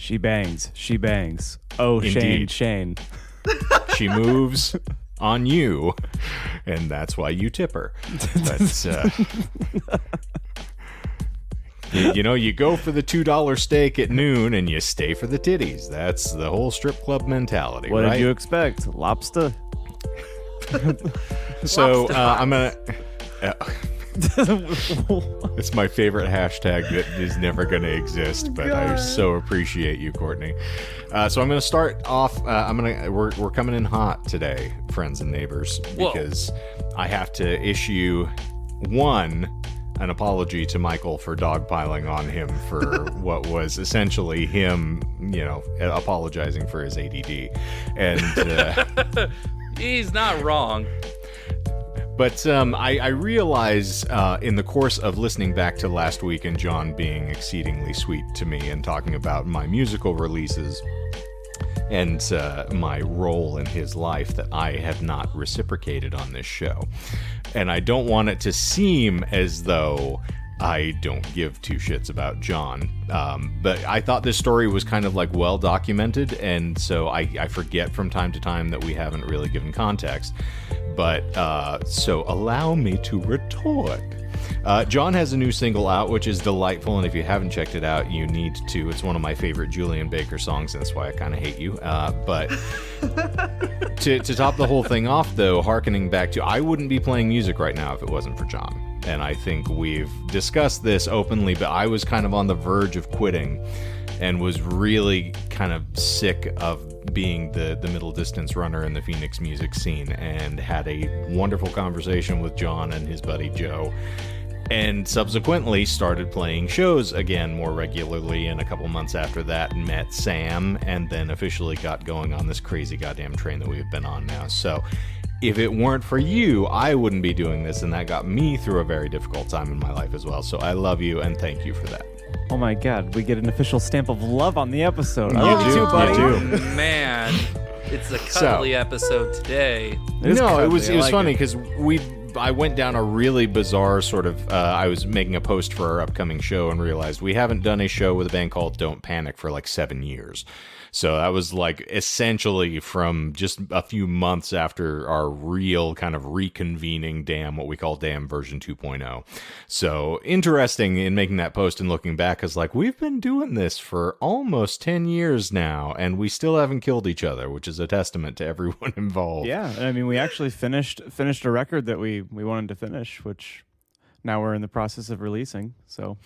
She bangs. She bangs. Oh, Indeed. Shane. She moves on you, and that's why you tip her. But, you go for the $2 steak at noon, and you stay for the titties. That's the whole strip club mentality, What right? did you expect? Lobster? So Lobster I'm going to... It's my favorite hashtag that is never going to exist, but I so appreciate you, Courtney. So I'm going to start off. We're coming in hot today, friends and neighbors, because I have to issue an apology to Michael for dogpiling on him for what was essentially him, apologizing for his ADD, and he's not wrong. But I realize in the course of listening back to last week and John being exceedingly sweet to me and talking about my musical releases and my role in his life that I have not reciprocated on this show. And I don't want it to seem as though I don't give two shits about John. But I thought this story was kind of like well documented, and so I forget from time to time that we haven't really given context. But so allow me to retort. John has a new single out, which is delightful, and if you haven't checked it out, you need to. It's one of my favorite Julian Baker songs, and that's why I kind of hate you. But to top the whole thing off, though, hearkening back to, I wouldn't be playing music right now if it wasn't for John. And I think we've discussed this openly, but I was kind of on the verge of quitting and was really kind of sick of being the middle distance runner in the Phoenix music scene, and had a wonderful conversation with John and his buddy Joe, and subsequently started playing shows again more regularly, and a couple months after that met Sam, and then officially got going on this crazy goddamn train that we've been on now. So if it weren't for you, I wouldn't be doing this, and that got me through a very difficult time in my life as well. So I love you, and thank you for that. Oh my God, we get an official stamp of love on the episode. You I love do, you too, buddy. you do. Man, it's a cuddly episode today. It was funny because I went down a really bizarre sort of, I was making a post for our upcoming show and realized we haven't done a show with a band called Don't Panic for like 7 years. So that was like essentially from just a few months after our real kind of reconvening what we call Damn version 2.0. So interesting in making that post and looking back, because like we've been doing this for almost 10 years now and we still haven't killed each other, which is a testament to everyone involved. Yeah, I mean, we actually finished a record that we wanted to finish, which now we're in the process of releasing. So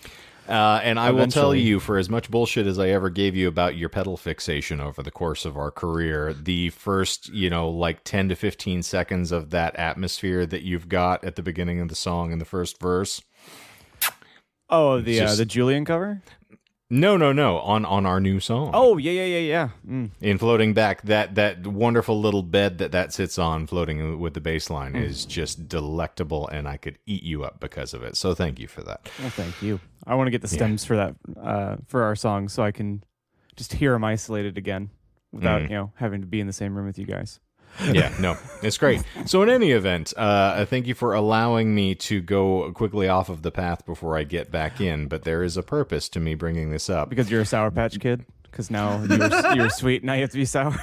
and I will tell you, for as much bullshit as I ever gave you about your pedal fixation over the course of our career, the first, like 10 to 15 seconds of that atmosphere that you've got at the beginning of the song in the first verse. Oh, the Julian cover? No, on our new song. Oh, yeah. Mm. In Floating Back, that wonderful little bed that sits on floating with the bass line is just delectable, and I could eat you up because of it. So thank you for that. Well, thank you. I want to get the stems for that for our song so I can just hear them isolated again without having to be in the same room with you guys. Yeah, no, it's great. So in any event, thank you for allowing me to go quickly off of the path before I get back in, but there is a purpose to me bringing this up. Because you're a Sour Patch Kid? Because now you're sweet, now you have to be sour?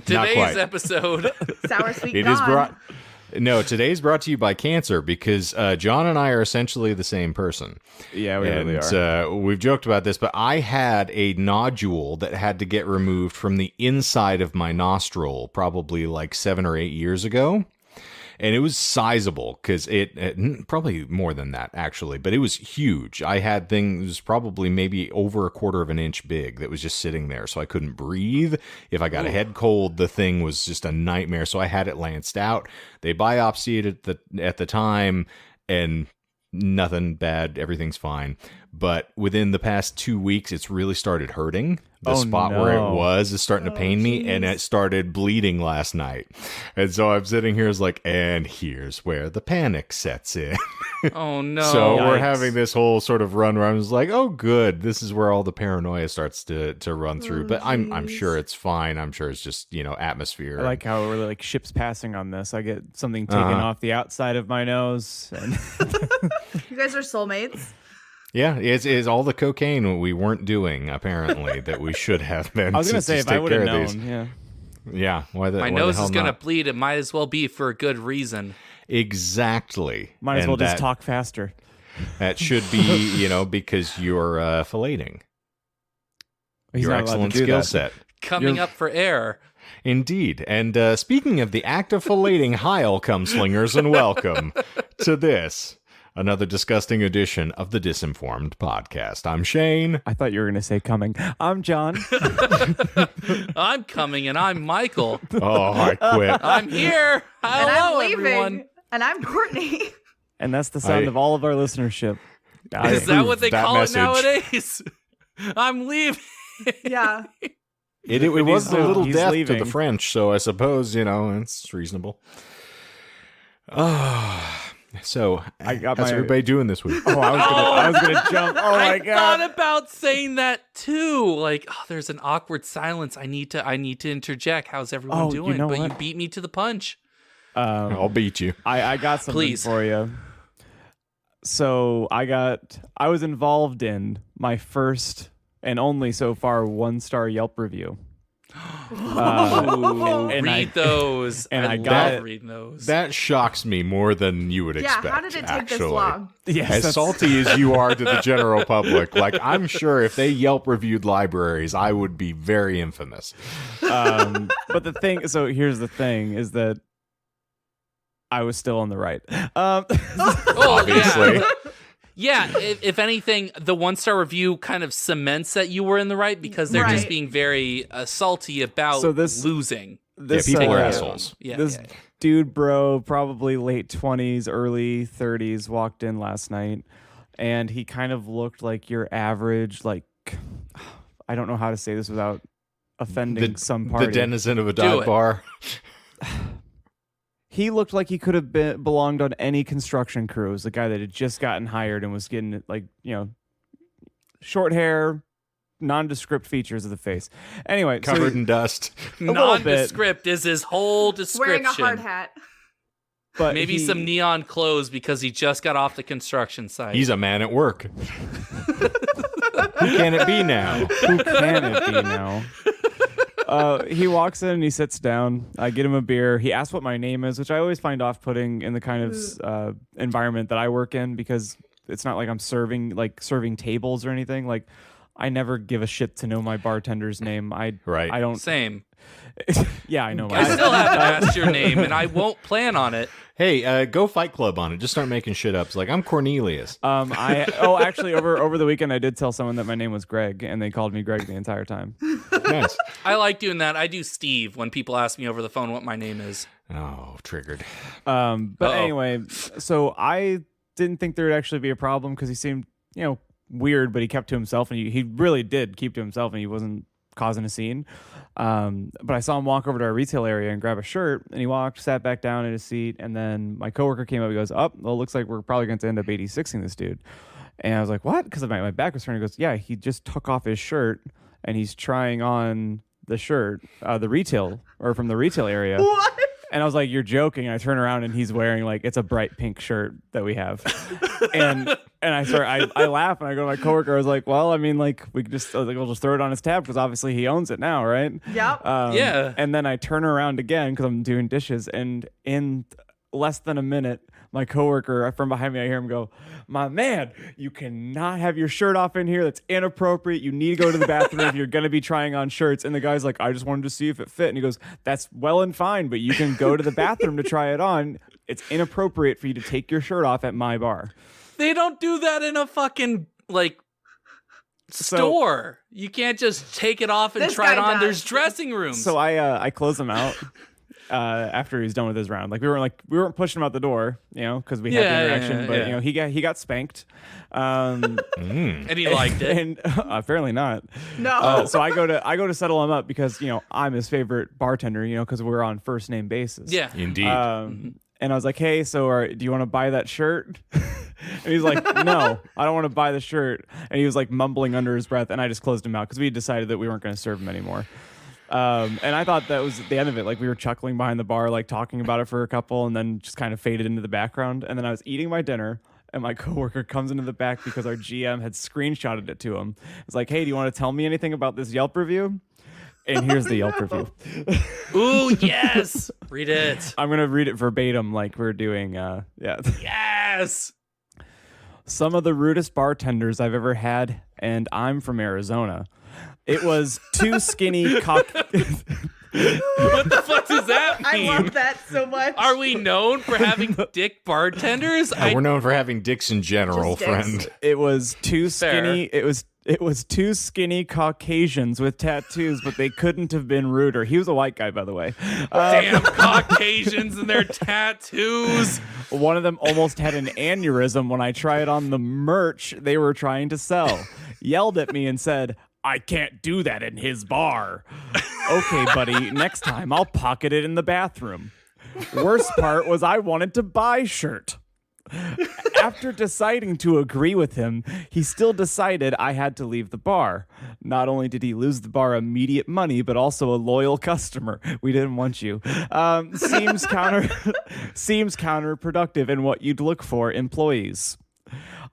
Today's episode. Sour sweet It is today's brought to you by cancer, because John and I are essentially the same person. Yeah, we really are. We've joked about this, but I had a nodule that had to get removed from the inside of my nostril probably like 7 or 8 years ago. And it was sizable, because it probably more than that, actually, but it was huge. I had things probably maybe over a quarter of an inch big that was just sitting there, so I couldn't breathe. If I got a head cold, the thing was just a nightmare, so I had it lanced out. They biopsied it at the time, and nothing bad, everything's fine. But within the past 2 weeks, it's really started hurting. The spot where it was is starting to pain me, and it started bleeding last night. And so I'm sitting here and here's where the panic sets in. Oh, no. So we're having this whole sort of run where I'm just like, oh, good. This is where all the paranoia starts to run through. But I'm sure it's fine. I'm sure it's just, atmosphere. I like how we're like ships passing on this. I get something taken off the outside of my nose. And You guys are soulmates. Yeah, it's all the cocaine we weren't doing, apparently, that we should have been. I was going to say, if I would have known, yeah. Yeah, my nose is going to bleed. It might as well be for a good reason. Exactly. Might as well just talk faster. That should be, because you're filleting. Your excellent skill set. Coming up for air. Indeed. And speaking of the act of filleting, hi, all cum slingers, and welcome to this, another disgusting edition of the Disinformed podcast. I'm Shane. I thought you were going to say coming. I'm John. I'm coming, and I'm Michael. Oh, I quit. I'm here. Hello, and I'm leaving. everyone. And I'm Courtney. And that's the sound of all of our listenership. Is that what they call message. it nowadays? I'm leaving. Yeah. It was a little he's deaf leaving. to the French, so I suppose, it's reasonable. So, how's everybody doing this week? Oh, I was gonna jump. Oh my I god! thought about saying that too. Like, there's an awkward silence. I need to interject. How's everyone doing? You know but what? you beat me to the punch. I'll beat you. I got something Please. for you. So I was involved in my first and only so far 1-star Yelp review. Read those. and I I love got it. reading those. That shocks me more than you would Yeah, expect. how did it take this actually. long? Yes, As salty as you are to the general public, I'm sure if they Yelp reviewed libraries, I would be very infamous. But here's the thing: is that I was still on the right. Obviously. Yeah, if anything, the 1-star review kind of cements that you were in the right because they're just Right. being very salty about losing. People are assholes. This dude, bro, probably late 20s, early 30s, walked in last night, and he kind of looked like your average, I don't know how to say this without offending some party. The denizen of a dive bar. He looked like he could have belonged on any construction crew. It was the guy that had just gotten hired and was getting short hair, nondescript features of the face. Anyway, covered in dust. Nondescript is his whole description. Wearing a hard hat. But Maybe some neon clothes because he just got off the construction site. He's a man at work. Who can it be now? Who can it be now? He walks in and he sits down. I get him a beer. He asks what my name is, which I always find off-putting in the kind of environment that I work in because it's not like I'm serving tables or anything. I never give a shit to know my bartender's name. I don't. Same. Yeah, I know. I still haven't asked your name, and I won't plan on it. Hey, go Fight Club on it. Just start making shit up. It's like, I'm Cornelius. Actually, over the weekend, I did tell someone that my name was Greg, and they called me Greg the entire time. Nice. I like doing that. I do Steve when people ask me over the phone what my name is. Oh, triggered. Anyway, so I didn't think there would actually be a problem because he seemed, weird, but he kept to himself, and he really did keep to himself, and he wasn't causing a scene. But I saw him walk over to our retail area and grab a shirt, and he sat back down in his seat, and then my coworker came up. He goes, well, it looks like we're probably going to end up 86ing this dude. And I was like, what? Because my back was turned. He goes, yeah, he just took off his shirt, and he's trying on the shirt, from the retail area. What? And I was like, you're joking. And I turn around and he's wearing it's a bright pink shirt that we have. and I laugh and I go to my coworker. I was like, well, I mean, we could just, we'll just throw it on his tab because obviously he owns it now, right? Yep. Yeah. And then I turn around again because I'm doing dishes. And in less than a minute, my coworker from behind me, I hear him go, my man, you cannot have your shirt off in here. That's inappropriate. You need to go to the bathroom if you're going to be trying on shirts. And the guy's like, I just wanted to see if it fit. And he goes, that's well and fine, but you can go to the bathroom to try it on. It's inappropriate for you to take your shirt off at my bar. They don't do that in a fucking, store. You can't just take it off and This try it guy on. does. There's dressing rooms. So I closed him out after he's done with his round. We weren't pushing him out the door, because we had the interaction. But he got spanked, and he liked it. And apparently not. No. So I go to settle him up because I'm his favorite bartender, because we're on first name basis. Yeah. Indeed. And I was like, hey, so do you want to buy that shirt? And he's like, no, I don't want to buy the shirt. And he was mumbling under his breath. And I just closed him out because we decided that we weren't going to serve him anymore. And I thought that was the end of it. We were chuckling behind the bar, talking about it for a couple, and then just kind of faded into the background. And then I was eating my dinner, And my coworker comes into the back because our GM had screenshotted it to him. It's like, hey, do you want to tell me anything about this Yelp review? And here's the Yelp review. Ooh, yes. Read it. I'm going to read it verbatim like we're doing. Yeah. Yes. Some of the rudest bartenders I've ever had, and I'm from Arizona. It was too skinny cock... What the fuck does that mean? I love that so much. Are we known for having dick bartenders? We're known for having dicks in general, Just dicks. friend. It was too skinny. Fair. It was two skinny Caucasians with tattoos, but they couldn't have been ruder. He was a white guy, by the way. Damn Caucasians and their tattoos. One of them almost had an aneurysm when I tried on the merch they were trying to sell. Yelled at me and said, I can't do that in his bar. Okay, buddy, next time I'll pocket it in the bathroom. Worst part was I wanted to buy shirt. After deciding to agree with him, he still decided I had to leave the bar. Not only did he lose the bar immediate money, but also a loyal customer. We didn't want you. Seems counterproductive in what you'd look for employees.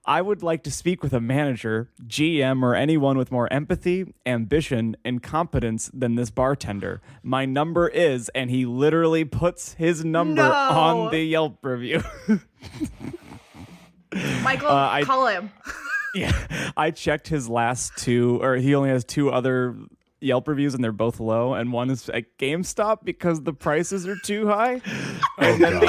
I would like to speak with a manager, GM, or anyone with more empathy, ambition, and competence than this bartender. My number is, and he literally puts his number on the Yelp review. Michael, I- call him. Yeah, I checked his last two, or he only has two other Yelp reviews, and they're both low. And one is at GameStop because the prices are too high. Oh, God.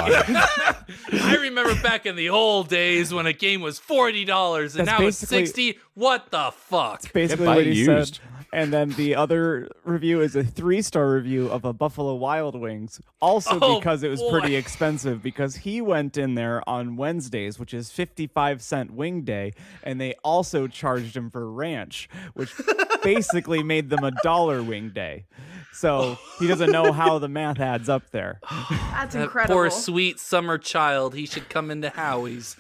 I remember back in the old days when a game was $40 and That's now it's basically- $60. What the fuck? Basically buy what he used. said. And then the other review is a 3-star review of a Buffalo Wild Wings. Also Oh, because it was boy. pretty expensive, because he went in there on Wednesdays, which is 55-cent wing day, and they also charged him for ranch, which basically made them $1 wing day. So he doesn't know how the math adds up there. That's That incredible. poor sweet summer child. He should come into Howie's.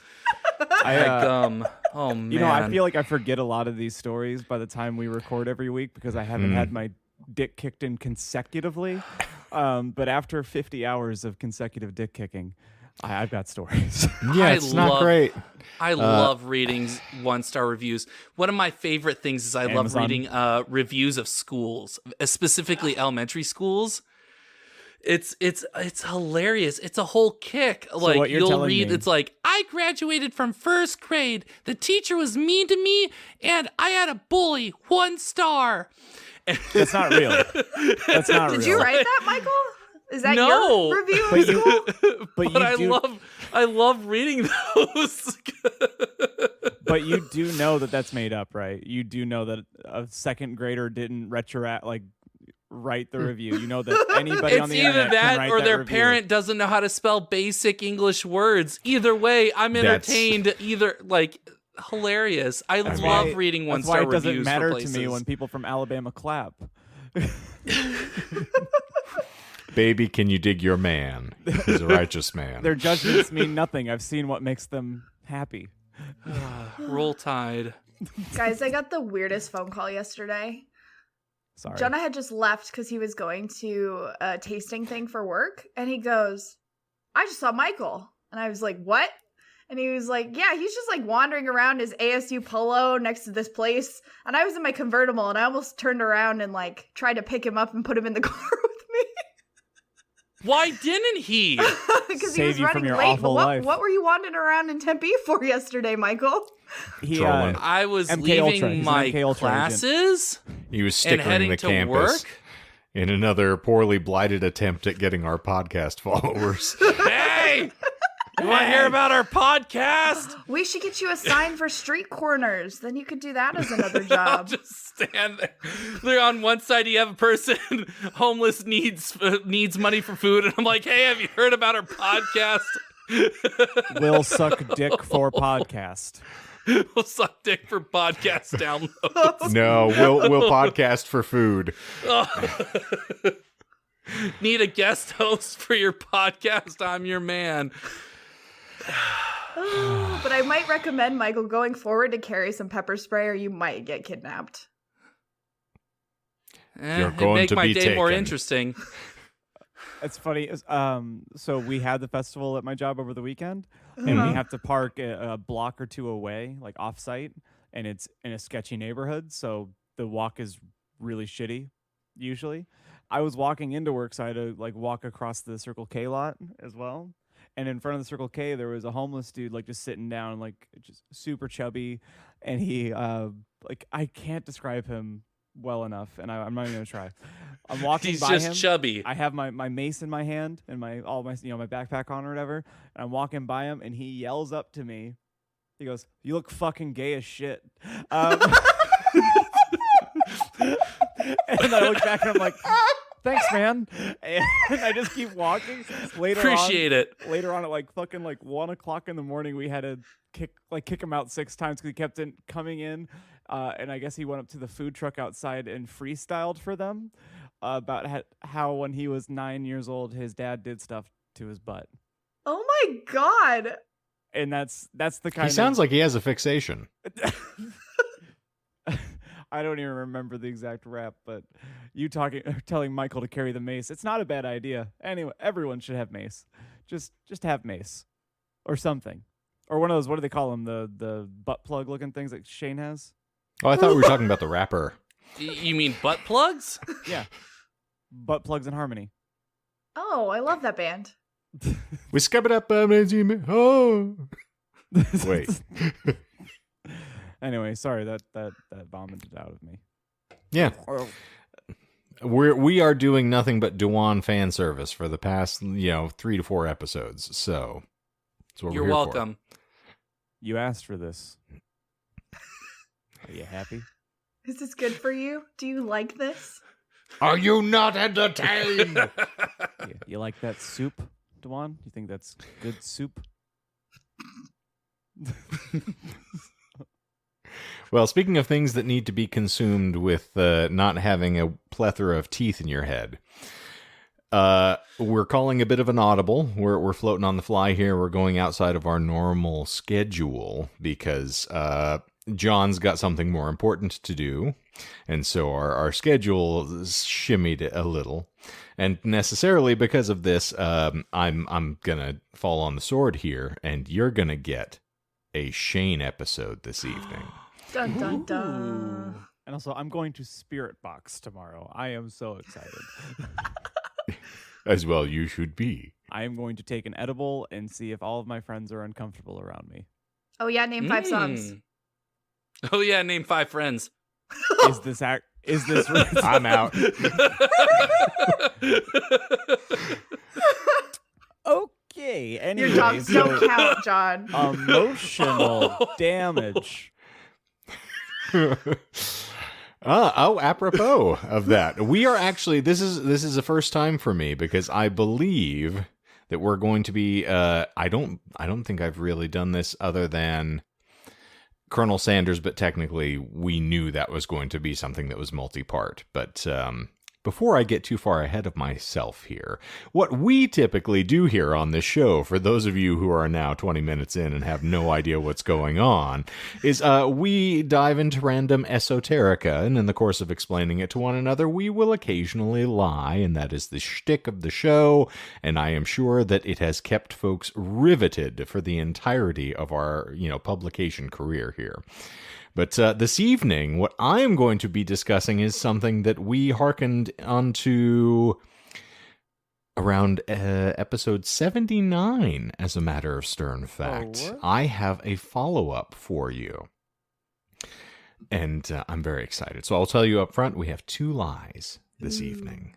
Oh man. You know, I feel like I forget a lot of these stories by the time we record every week because I haven't had my dick kicked in consecutively. But after 50 hours of consecutive dick kicking, I've got stories. Yeah, I it's not love- great. I love reading 1-star reviews. One of my favorite things is I love Amazon. reading reviews of schools, specifically elementary schools. It's hilarious. It's a whole kick. Like what you're you'll telling read, me- it's like, I graduated from first grade. The teacher was mean to me, and I had a bully. 1 star. That's not real. That's not real. Did you write that, Michael? Is that No. your review But of you- school? But I love reading those. But you do know that that's made up, right? You do know that a second grader didn't write the review. You know that anybody on It's the either internet can that write or that their review. parent doesn't know how to spell basic English words. Either way, I'm That's- entertained. Either like hilarious. I That's love why- reading That's 1-star why reviews. it doesn't matter for to me places. when people from Alabama clap. Baby, can you dig your man? He's a righteous man. Their judgments mean nothing. I've seen what makes them happy. Roll Tide. Guys, I got the weirdest phone call yesterday. Sorry. Jonah had just left because he was going to a tasting thing for work. And he goes, I just saw Michael. And I was like, what? And he was like, yeah, he's just like wandering around his ASU polo next to this place. And I was in my convertible and I almost turned around and like tried to pick him up and put him in the car with me. Why didn't he? Because he Save was you from running your late. awful But life. what were you wandering around in Tempe for yesterday, Michael? He, Trolling. I was MK leaving Ultra. He's an my MK Ultra agent. classes He was and stickering heading the to campus work. in another poorly blighted attempt at getting our podcast followers. Hey, you want to hear about our podcast? We should get you a sign for street corners. Then you could do that as another I'll job. just stand there. They're on one side. You have a person homeless needs money for food, and I'm like, "Hey, have you heard about our podcast? will suck dick for podcast. We'll suck dick for podcast downloads. No, we'll podcast for food. Need a guest host for your podcast? I'm your man." But I might recommend, Michael, going forward to carry some pepper spray or you might get kidnapped. You're It'd going make to my be day more taken. interesting. It's funny. So we had the festival at my job over the weekend, and we have to park a block or two away, like off-site, and it's in a sketchy neighborhood, so the walk is really shitty. Usually, I was walking into work, so I had to like walk across the Circle K lot as well. And in front of the Circle K, there was a homeless dude, like just sitting down, like just super chubby, and he, like I can't describe him well enough, and I'm not even gonna try. I'm walking He's by just him. chubby. I have my mace in my hand and my my backpack on or whatever, and I'm walking by him, and he yells up to me. He goes, "You look fucking gay as shit." And I look back and I'm like, "Thanks, man." And I just keep walking. Appreciate it. Later on at like fucking like 1 o'clock in the morning, we had to kick him out 6 times because he kept coming in. And I guess he went up to the food truck outside and freestyled for them about how when he was 9 years old, his dad did stuff to his butt. Oh my god. And that's the kind. He sounds like he has a fixation. I don't even remember the exact rap, but you telling Michael to carry the mace, it's not a bad idea. Anyway, everyone should have mace. Just have mace or something. Or one of those, what do they call them? The butt plug looking things that Shane has? Oh, I thought we were talking about the rapper. You mean butt plugs? Yeah. Butt plugs in harmony. Oh, I love that band. We scrub it up. Oh. Wait. Anyway, sorry that vomited out of me. Yeah. We are doing nothing but Dewan fan service for the past 3 to 4 episodes. So that's what You're we're here welcome. You asked for this. Are you happy? Is this good for you? Do you like this? For. Are you not entertained? You like that soup, Dewan? You think that's good soup? Well, speaking of things that need to be consumed with not having a plethora of teeth in your head, we're calling a bit of an audible. We're floating on the fly here. We're going outside of our normal schedule because John's got something more important to do, and so our schedule shimmied a little. And necessarily because of this, I'm gonna fall on the sword here, and you're gonna get a Shane episode this evening. Dun dun dun. And also, I'm going to Spirit Box tomorrow. I am so excited. As well you should be. I am going to take an edible and see if all of my friends are uncomfortable around me. Oh yeah, name 5 songs. Oh yeah, name 5 friends. Is this I'm out. Okay. Anyway, Your dogs don't count, John. Emotional damage. Apropos of that, we are actually this is the first time for me because I believe that we're going to be. I don't think I've really done this other than Colonel Sanders, but technically we knew that was going to be something that was multi-part. But before I get too far ahead of myself here, what we typically do here on this show, for those of you who are now 20 minutes in and have no idea what's going on, is we dive into random esoterica, and in the course of explaining it to one another, we will occasionally lie, and that is the shtick of the show, and I am sure that it has kept folks riveted for the entirety of our, publication career here. But this evening, what I am going to be discussing is something that we hearkened onto around episode 79, as a matter of stern fact. I have a follow-up for you. And I'm very excited. So I'll tell you up front, we have 2 lies this evening.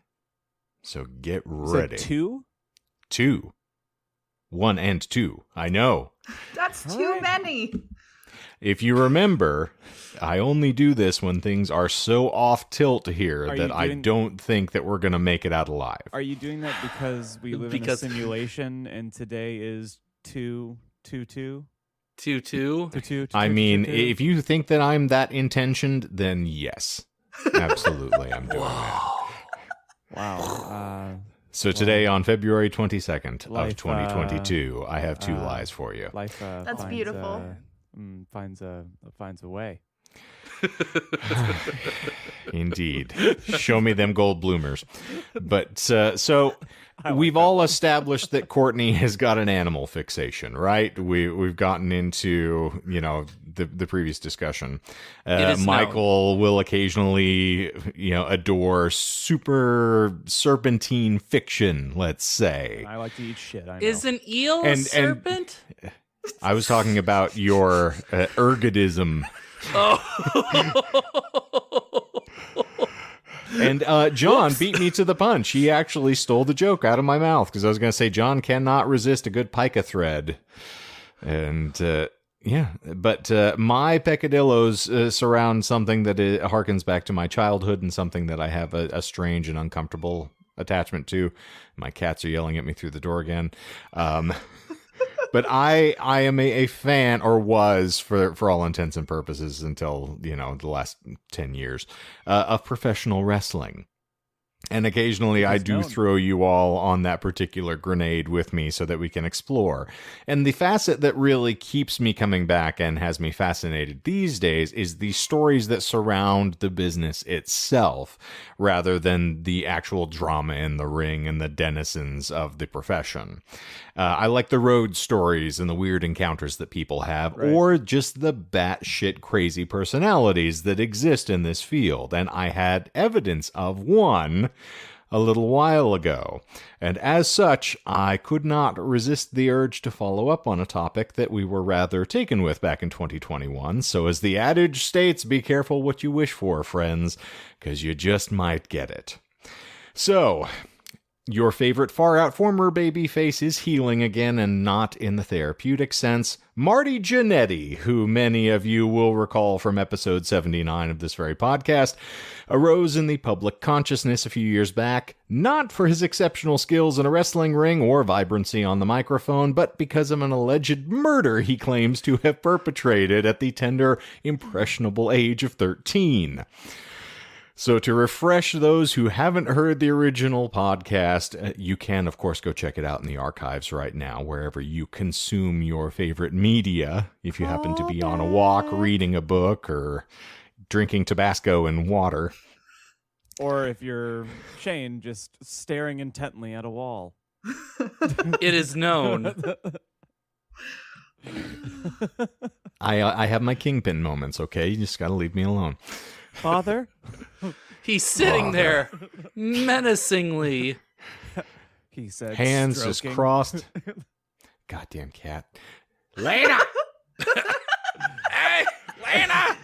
So get ready. Is it 2? 2. 1 and 2. I know. That's too many. If you remember, I only do this when things are so off tilt here that I don't think that we're going to make it out alive. Are you doing that because we live in a simulation and today is 2-2-2? 2-2? I mean, if you think that I'm that intentioned, then yes. Absolutely, I'm doing that. Wow. So today, on February 22nd of 2022, I have 2 lies for you. That's beautiful. Finds a way. Indeed. Show me them gold bloomers. But so we've all established that Courtney has got an animal fixation, right? We've gotten into, the previous discussion. Michael will occasionally, adore super serpentine fiction, let's say. I like to eat shit. I know. Is an eel a serpent? I was talking about your ergodism. And John beat me to the punch. He actually stole the joke out of my mouth because I was going to say John cannot resist a good pica thread. And but my peccadillos surround something that harkens back to my childhood and something that I have a strange and uncomfortable attachment to. My cats are yelling at me through the door again. But I am a fan, or was for all intents and purposes until, the last 10 years, of professional wrestling. And occasionally I do throw you all on that particular grenade with me so that we can explore. And the facet that really keeps me coming back and has me fascinated these days is the stories that surround the business itself, rather than the actual drama in the ring and the denizens of the profession. I like the road stories and the weird encounters that people have, or just the batshit crazy personalities that exist in this field. And I had evidence of one a little while ago. And as such, I could not resist the urge to follow up on a topic that we were rather taken with back in 2021. So as the adage states, be careful what you wish for, friends, because you just might get it. So, your favorite far-out former babyface is healing again, and not in the therapeutic sense. Marty Jannetty, who many of you will recall from episode 79 of this very podcast, arose in the public consciousness a few years back, not for his exceptional skills in a wrestling ring or vibrancy on the microphone, but because of an alleged murder he claims to have perpetrated at the tender, impressionable age of 13. So to refresh those who haven't heard the original podcast, you can, of course, go check it out in the archives right now, wherever you consume your favorite media. If you happen to be on a walk, reading a book, or drinking Tabasco and water. Or if you're Shane, just staring intently at a wall. It is known. I have my kingpin moments, okay? You just gotta leave me alone. Father? He's sitting there menacingly. He said, hands stroking. just crossed. Goddamn cat. Lena! Hey, Lena!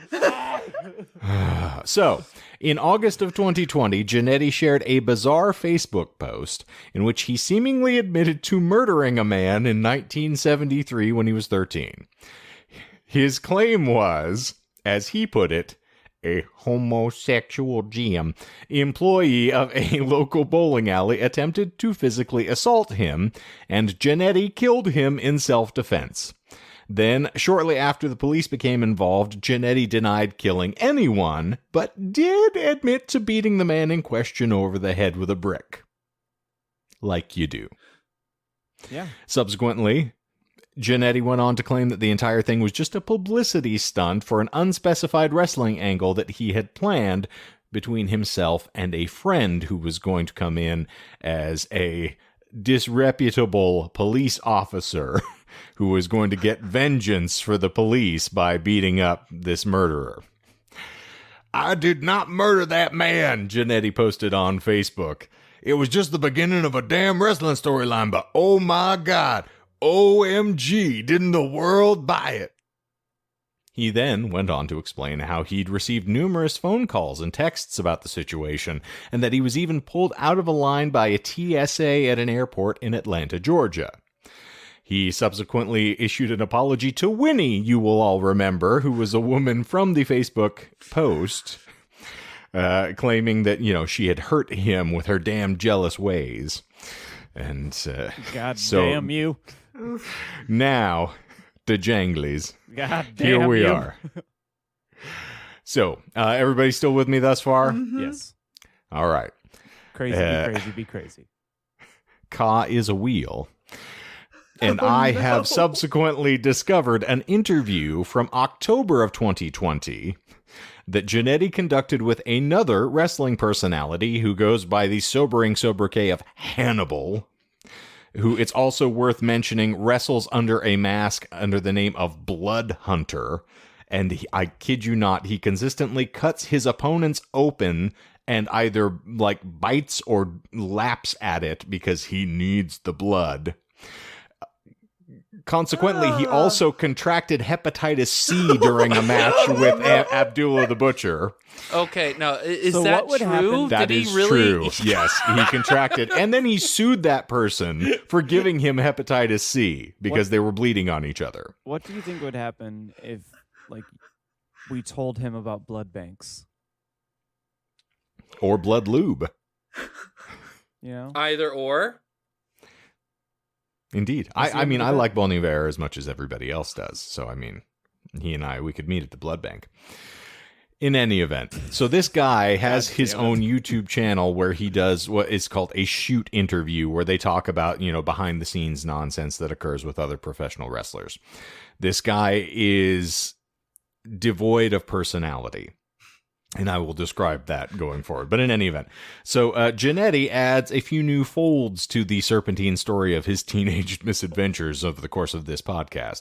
So, in August of 2020, Jannetty shared a bizarre Facebook post in which he seemingly admitted to murdering a man in 1973 when he was 13. His claim was, as he put it, a homosexual GM employee of a local bowling alley attempted to physically assault him, and Jannetty killed him in self-defense. Then, shortly after the police became involved, Jannetty denied killing anyone, but did admit to beating the man in question over the head with a brick. Like you do. Yeah. Subsequently, Jannetty went on to claim that the entire thing was just a publicity stunt for an unspecified wrestling angle that he had planned between himself and a friend who was going to come in as a disreputable police officer who was going to get vengeance for the police by beating up this murderer. I did not murder that man, Jannetty posted on Facebook. It was just the beginning of a damn wrestling storyline, but oh my God, OMG, didn't the world buy it? He then went on to explain how he'd received numerous phone calls and texts about the situation, and that he was even pulled out of a line by a TSA at an airport in Atlanta, Georgia. He subsequently issued an apology to Winnie, you will all remember, who was a woman from the Facebook post, claiming that, she had hurt him with her damn jealous ways. And God so damn you. Now, the Janglies. God damn Here we you. are. So, everybody still with me thus far? Mhm. Yes. All right. Crazy, be crazy, be crazy. Ka is a wheel. And I have subsequently discovered an interview from October of 2020 that Jannetty conducted with another wrestling personality who goes by the sobering sobriquet of Hannibal, who, it's also worth mentioning, wrestles under a mask under the name of Blood Hunter. And I kid you not, he consistently cuts his opponents open and either like bites or laps at it because he needs the blood. Consequently, he also contracted hepatitis C during a match with Abdullah the Butcher. Okay, now is So that what would true? happen- That Did is he really? true. Yes, he contracted, and then he sued that person for giving him hepatitis C because they were bleeding on each other. What do you think would happen if, like, we told him about blood banks? Or blood lube. You know? Either or. Indeed. Let's see I him mean, do I that. like Bon Iver as much as everybody else does. So, I mean, he and I, we could meet at the blood bank. In any event, so this guy has his own YouTube channel where he does what is called a shoot interview, where they talk about, you know, behind the scenes nonsense that occurs with other professional wrestlers. This guy is devoid of personality, and I will describe that going forward. But in any event, so Jannetty adds a few new folds to the serpentine story of his teenage misadventures over the course of this podcast.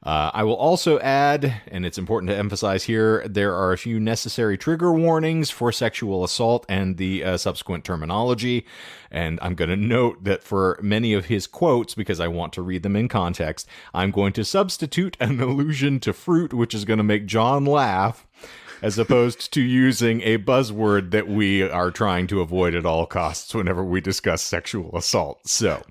I will also add, and it's important to emphasize here, there are a few necessary trigger warnings for sexual assault and the subsequent terminology. And I'm going to note that for many of his quotes, because I want to read them in context, I'm going to substitute an allusion to fruit, which is going to make John laugh, as opposed to using a buzzword that we are trying to avoid at all costs whenever we discuss sexual assault. So,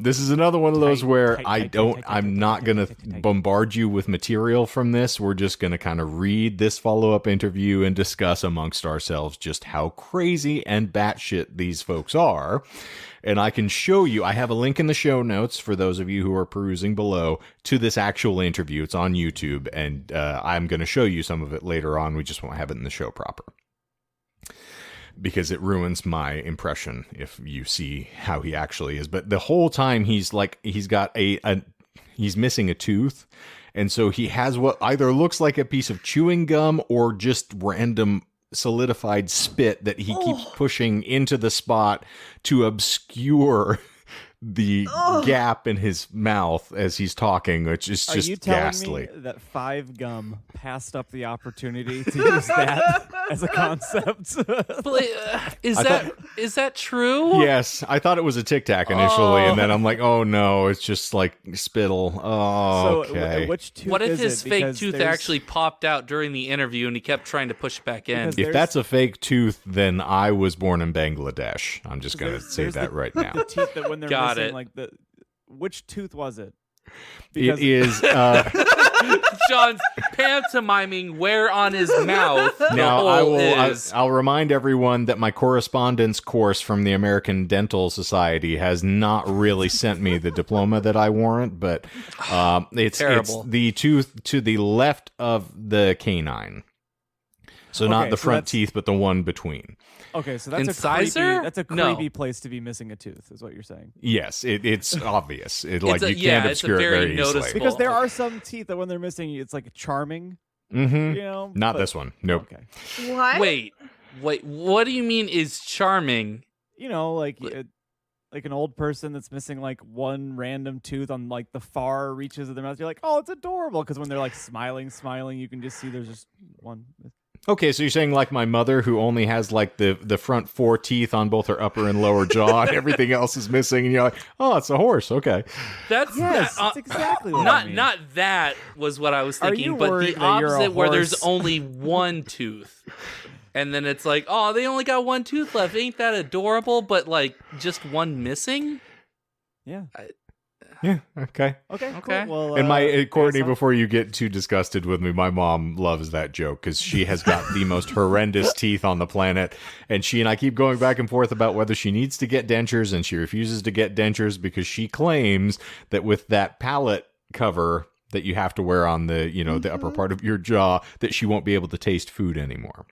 this is another one of those where I'm not going to bombard you with material from this. We're just going to kind of read this follow-up interview and discuss amongst ourselves just how crazy and batshit these folks are. And I can show you, I have a link in the show notes for those of you who are perusing below to this actual interview. It's on YouTube, and I'm going to show you some of it later on. We just won't have it in the show proper, because it ruins my impression if you see how he actually is. But the whole time he's got he's missing a tooth. And so he has what either looks like a piece of chewing gum or just random solidified spit that he keeps pushing into the spot to obscure the gap in his mouth as he's talking, which is just Are you telling ghastly. me that Five Gum passed up the opportunity to use that as a concept? Is that true? Yes, I thought it was a Tic Tac initially, and then I'm like, oh no, it's just like spittle. Oh, So, okay. which tooth What if is his it? fake Because tooth there's- actually popped out during the interview and he kept trying to push it back in? Because If that's a fake tooth, then I was born in Bangladesh. I'm just going to say there's that right now. the teeth that when they're Got missing, it. like which tooth was it? It is John's pantomiming where on his mouth the now. hole is. I'll remind everyone that my correspondence course from the American Dental Society has not really sent me the diploma that I warrant, but it's Terrible. the tooth to the left of the canine. So not Okay, the so front that's- teeth, but the one between. Okay, so that's Incisor? That's a No. creepy place to be missing a tooth, is what you're saying. Yes, it's obvious. You it's can't a obscure it very very easily. noticeable. Because there are some teeth that when they're missing, it's like charming. Mm-hmm. You know, Not but- this one. Nope. Okay, What? Wait, what do you mean is charming? you know, like an old person that's missing like one random tooth on like the far reaches of their mouth. You're like, oh, it's adorable, because when they're like smiling, you can just see there's just one. Okay, so you're saying like my mother, who only has like the front 4 teeth on both her upper and lower jaw, and everything else is missing, and you're like, oh, it's a horse. Okay. That's Yes, that's exactly what I mean. not that was what I was Are thinking, you but worried the that you're a opposite where there's horse? only one tooth. And then it's like, oh, they only got one tooth left. Ain't that adorable? But like just one missing? Yeah. Yeah. Okay. Okay. Okay. Cool. Well, And Courtney, so- before you get too disgusted with me, my mom loves that joke because she has got the most horrendous teeth on the planet. And she and I keep going back and forth about whether she needs to get dentures, and she refuses to get dentures because she claims that with that palate cover that you have to wear on the, the upper part of your jaw, that she won't be able to taste food anymore.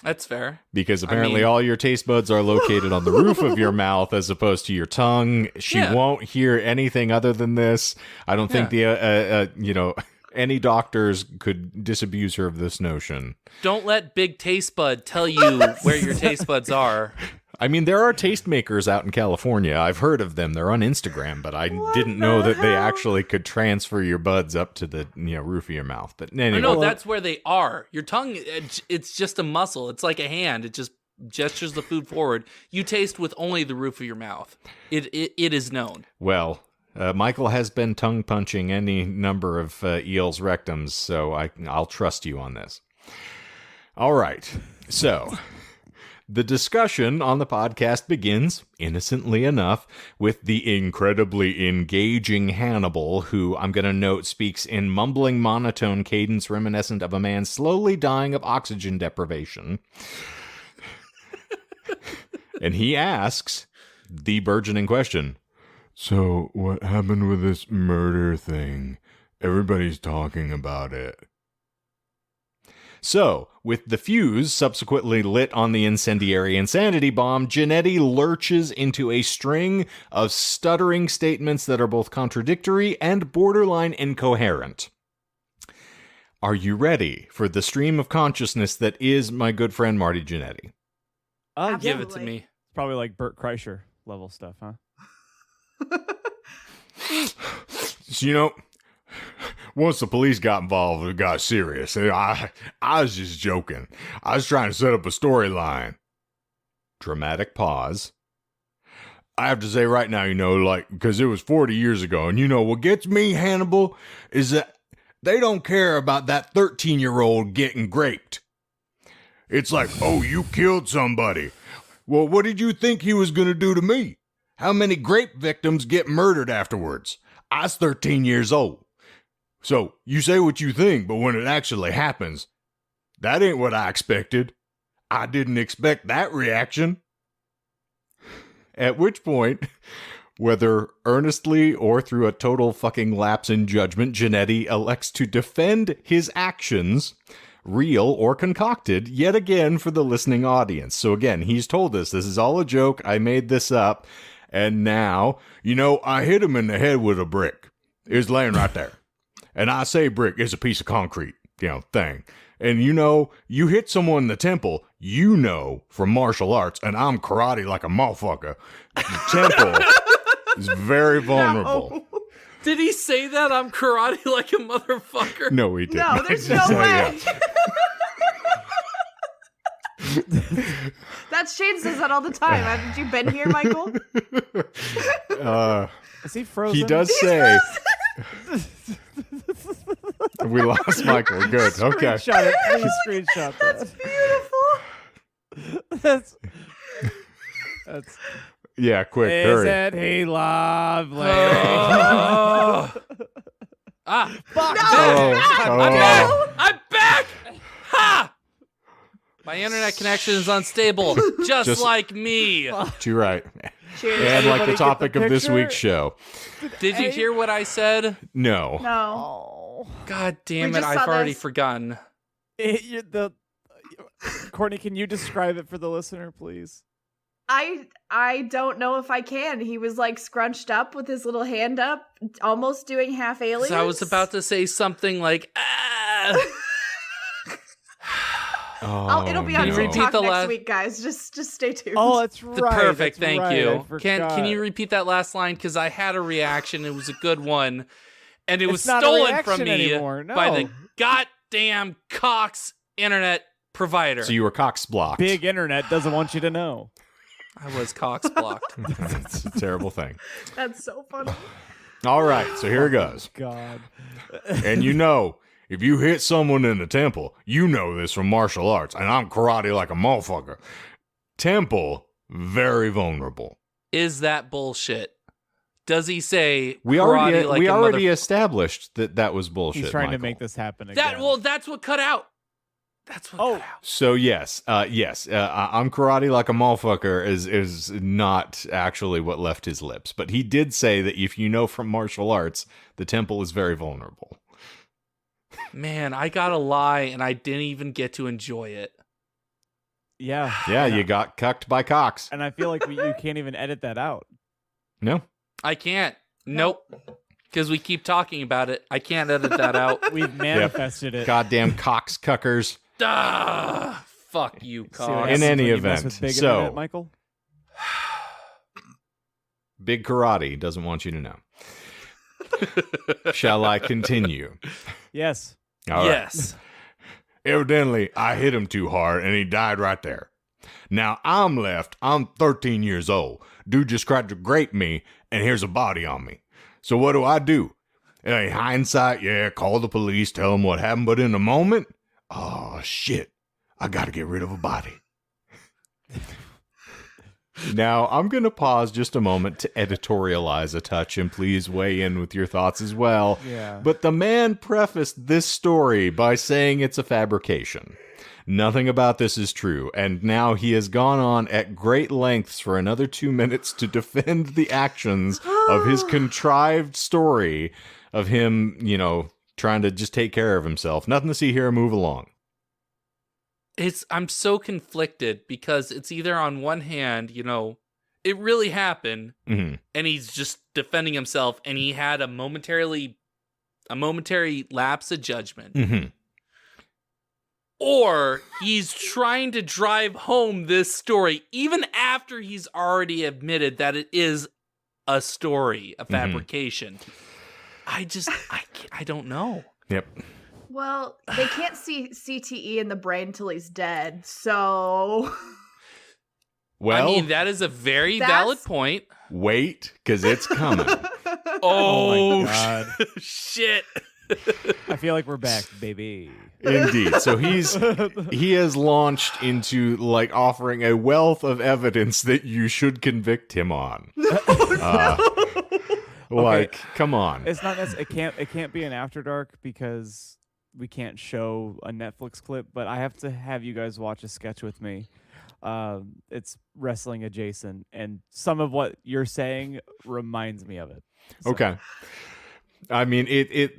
That's fair. Because apparently mean- all your taste buds are located on the roof of your mouth as opposed to your tongue. She Yeah. won't hear anything other than this. I don't think any doctors could disabuse her of this notion. Don't let Big Taste Bud tell you where your taste buds are. I mean, there are tastemakers out in California. I've heard of them. They're on Instagram, but I didn't know that they actually could transfer your buds up to the roof of your mouth. But anyway. No, that's where they are. Your tongue, it's just a muscle. It's like a hand. It just gestures the food forward. You taste with only the roof of your mouth. It is known. Well, Michael has been tongue punching any number of eels' rectums, so I'll trust you on this. All right. So the discussion on the podcast begins, innocently enough, with the incredibly engaging Hannibal, who I'm going to note speaks in mumbling monotone cadence reminiscent of a man slowly dying of oxygen deprivation. And he asks the burgeoning question, so what happened with this murder thing? Everybody's talking about it. So, with the fuse subsequently lit on the incendiary insanity bomb, Jannetty lurches into a string of stuttering statements that are both contradictory and borderline incoherent. Are you ready for the stream of consciousness that is my good friend Marty Jannetty? Give it to me. It's probably like Bert Kreischer level stuff, huh? So, once the police got involved, it got serious. I was just joking. I was trying to set up a storyline. Dramatic pause. I have to say right now, because it was 40 years ago, and what gets me, Hannibal, is that they don't care about that 13-year-old getting graped. It's like, oh, you killed somebody. Well, what did you think he was going to do to me? How many grape victims get murdered afterwards? I was 13 years old. So, you say what you think, but when it actually happens, that ain't what I expected. I didn't expect that reaction. At which point, whether earnestly or through a total fucking lapse in judgment, Jannetty elects to defend his actions, real or concocted, yet again for the listening audience. So again, he's told us this is all a joke, I made this up, and now, I hit him in the head with a brick. It was laying right there. And I say brick is a piece of concrete, thing. And you hit someone in the temple, from martial arts, and I'm karate like a motherfucker. The temple is very vulnerable. No. Did he say that? I'm karate like a motherfucker? No, he didn't. No, there's no way. That's Shane says that all the time. Haven't you been here, Michael? Is he frozen? He does say. We lost Michael. Good. Okay. Screenshot it. Please screenshot that. That's beautiful. That's. Yeah, quick, hurry. Isn't he lovely? Fuck! Oh. I'm back! Ha! My internet connection is unstable, just like me. You're right. Cheers. And like the get topic the of this picture? week's show. Did you hear what I said? No. No. God damn We it, just I've saw already this. forgotten. Courtney, can you describe it for the listener, please? I don't know if I can. He was like scrunched up with his little hand up, almost doing half aliens. So I was about to say something like, ah! It'll be on Can you repeat TikTok the next last- week, guys. Just stay tuned. Oh, that's right. Perfect, that's thank right. you. I Can forgot. you repeat that last line? Because I had a reaction. It was a good one. And it was It's not a stolen from reaction me anymore, no. by the goddamn Cox internet provider. So you were Cox blocked. Big internet doesn't want you to know. I was Cox blocked. That's a terrible thing. That's so funny. All right, so here it goes. God. And if you hit someone in the temple, this from martial arts, and I'm karate like a motherfucker. Temple, very vulnerable. Is that bullshit? Does he say We karate already like a established that was bullshit. He's trying to Michael. make this happen again. That's what cut out. That's what cut out. So yes, I'm karate like a motherfucker is not actually what left his lips, but he did say that if from martial arts, the temple is very vulnerable. Man, I gotta lie, and I didn't even get to enjoy it. Yeah. Yeah, you got cucked by Cox. And I feel like you can't even edit that out. No. I can't. Nope. Because we keep talking about it. I can't edit that out. We've manifested it. Goddamn coxcuckers. Ah, fuck you, See what Cox. happens In any when you mess event, with big so- internet, Michael. Big Karate doesn't want you to know. Shall I continue? Yes. All right. Yes. Evidently, I hit him too hard and he died right there. Now I'm left. I'm 13 years old. Dude just tried to grape me and here's a body on me. So what do? In hindsight, yeah, call the police, tell them what happened. But in the moment, oh shit, I gotta get rid of a body. Now, I'm going to pause just a moment to editorialize a touch, and please weigh in with your thoughts as well. Yeah. But the man prefaced this story by saying it's a fabrication. Nothing about this is true, and now he has gone on at great lengths for another 2 minutes to defend the actions of his contrived story of him, trying to just take care of himself. Nothing to see here, move along. I'm so conflicted because it's either on one hand, it really happened Mm-hmm. and he's just defending himself and he had a momentary lapse of judgment. Mm-hmm. Or he's trying to drive home this story even after he's already admitted that it is a story, a fabrication. I don't know. Yep. Well, they can't see CTE in the brain till he's dead, so... Well, I mean, that is a very valid point. wait, because it's coming. Oh, my God. shit. I feel like we're back, baby. Indeed. So he has launched into offering a wealth of evidence that you should convict him on. Come on. It's not it can't be an After Dark because we can't show a Netflix clip, but I have to have you guys watch a sketch with me. It's wrestling adjacent, and some of what you're saying reminds me of it. So. Okay. I mean,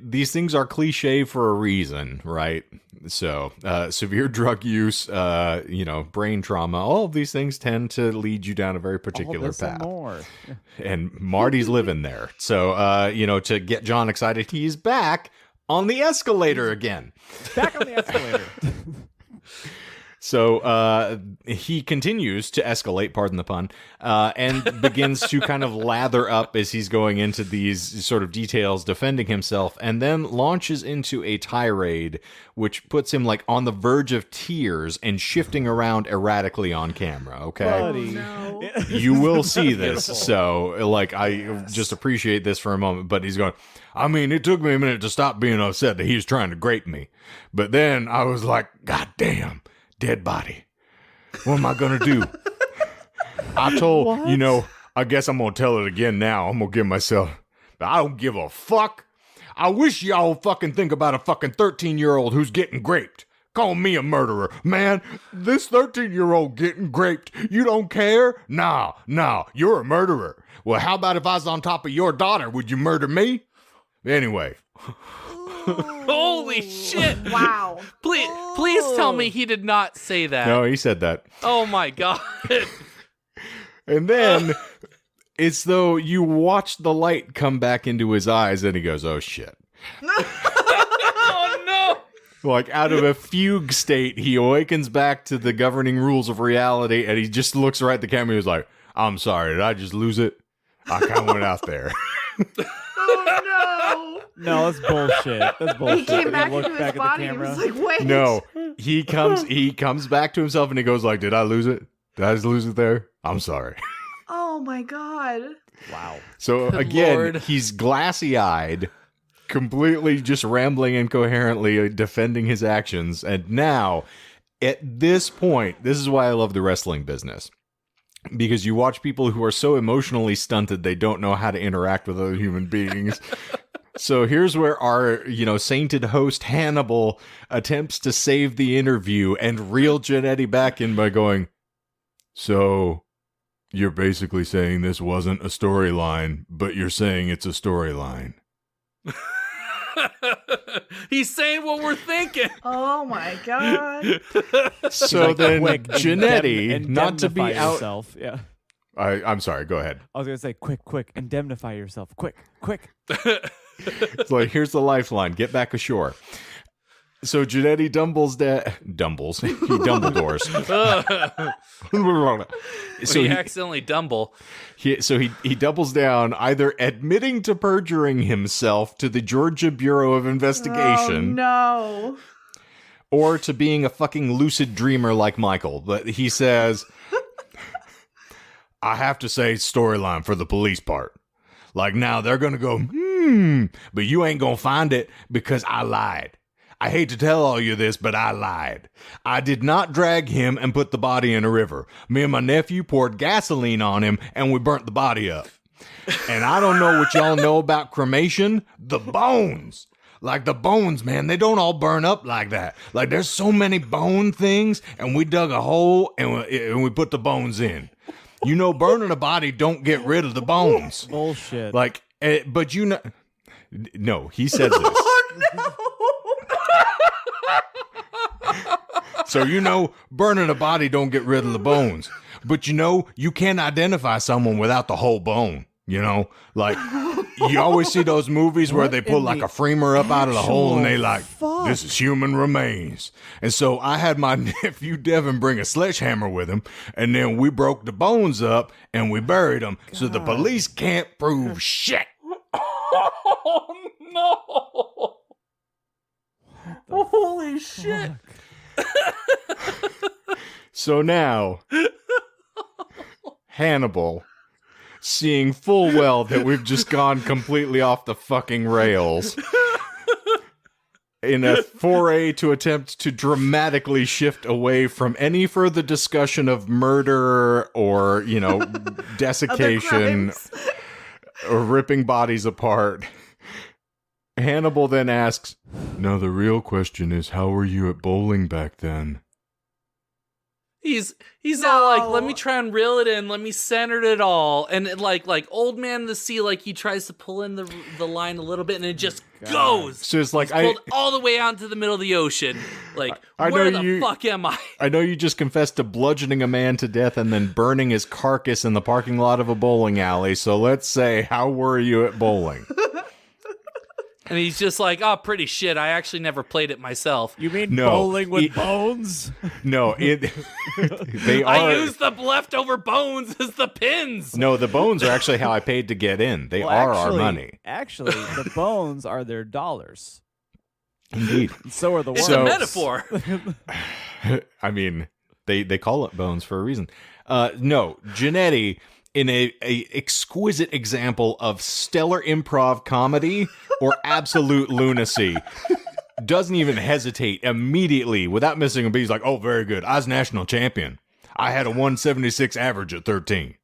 these things are cliche for a reason, right? So, severe drug use, brain trauma, all of these things tend to lead you down a very particular All this path. and more. And Marty's living there. So, to get John excited, he's back on the escalator again. Back on the escalator. So he continues to escalate, pardon the pun, and begins to kind of lather up as he's going into these sort of details, defending himself, and then launches into a tirade, which puts him on the verge of tears and shifting around erratically on camera, okay? Buddy. no. You will see this, so I just appreciate this for a moment, but he's going, I mean, it took me a minute to stop being upset that he was trying to grape me, but then I was like, God damn. Dead body. What am I gonna do? I told I guess I'm gonna tell it again now. I'm gonna give myself. I don't give a fuck. I wish y'all would fucking think about a fucking 13-year-old who's getting graped. Call me a murderer. Man, this 13-year-old getting graped. You don't care? Nah, you're a murderer. Well, how about if I was on top of your daughter? Would you murder me? Anyway. Holy shit. Wow. Please tell me he did not say that. No, he said that. Oh my God. And then it's though you watch the light come back into his eyes and he goes, oh shit. Oh no. Out of a fugue state, he awakens back to the governing rules of reality and he just looks right at the camera. He's like, I'm sorry, did I just lose it? I kind of went out there. Oh No, that's bullshit. That's no. bullshit. He came We're back gonna look into back his at the body and camera. was like, wait. No, he comes back to himself and he goes did I lose it? Did I just lose it there? I'm sorry. Oh my God. Wow. So Good again, Lord. he's glassy-eyed, completely just rambling incoherently, defending his actions. And now, at this point, this is why I love the wrestling business. Because you watch people who are so emotionally stunted, they don't know how to interact with other human beings. So here's where our, sainted host Hannibal attempts to save the interview and reel Jannetty back in by going, so you're basically saying this wasn't a storyline, but you're saying it's a storyline. He's saying what we're thinking. Oh my God. So then Quick, Jannetty, not to be indemnify out... yourself. Yeah. I'm sorry, go ahead. I was gonna say, quick, indemnify yourself. Quick. It's like, here's the lifeline. Get back ashore. So Jannetty Dumbledores. So he accidentally dumble. He doubles down, either admitting to perjuring himself to the Georgia Bureau of Investigation. Oh, no. Or to being a fucking lucid dreamer like Michael. But he says, I have to say storyline for the police part. Like, now they're going to go, but you ain't going to find it because I lied. I hate to tell all you this, but I lied. I did not drag him and put the body in a river. Me and my nephew poured gasoline on him and we burnt the body up. And I don't know what y'all know about cremation. The bones. Like the bones, man, they don't all burn up like that. Like there's so many bone things and we dug a hole and we put the bones in. You know, burning a body don't get rid of the bones. Bullshit. Like, but you know, no, he says this. Oh, no. So, you know, burning a body don't get rid of the bones. But, you know, you can't identify someone without the whole bone. You know, like you always see those movies where they pull like a femur up out of the hole and they like, this is human remains. And so I had my nephew Devin bring a sledgehammer with him and then we broke the bones up and we buried them. So the police can't prove shit. Oh, no. Holy shit. So now, Hannibal, seeing full well that we've just gone completely off the fucking rails, in a foray to attempt to dramatically shift away from any further discussion of murder or, you know, desiccation or ripping bodies apart, Hannibal then asks, now the real question is, how were you at bowling back then? He's all like, let me try and reel it in, let me center it all, and it, like old man in the sea, like he tries to pull in the line a little bit, and it just goes. So it's like pulled all the way out into the middle of the ocean. Like, where the fuck am I? I know you just confessed to bludgeoning a man to death and then burning his carcass in the parking lot of a bowling alley. So let's say, how were you at bowling? And he's just like, oh, pretty shit. I actually never played it myself. You mean bowling with bones? No, they are. I used the leftover bones as the pins. No, the bones are actually how I paid to get in. They are our money. Actually, the bones are their dollars. Indeed. And so are the words. It's a metaphor. I mean, they call it bones for a reason. No, Jannetty, in a exquisite example of stellar improv comedy or absolute lunacy, doesn't even hesitate immediately without missing a beat. He's like, oh, very good. I was national champion. I had a 176 average at 13.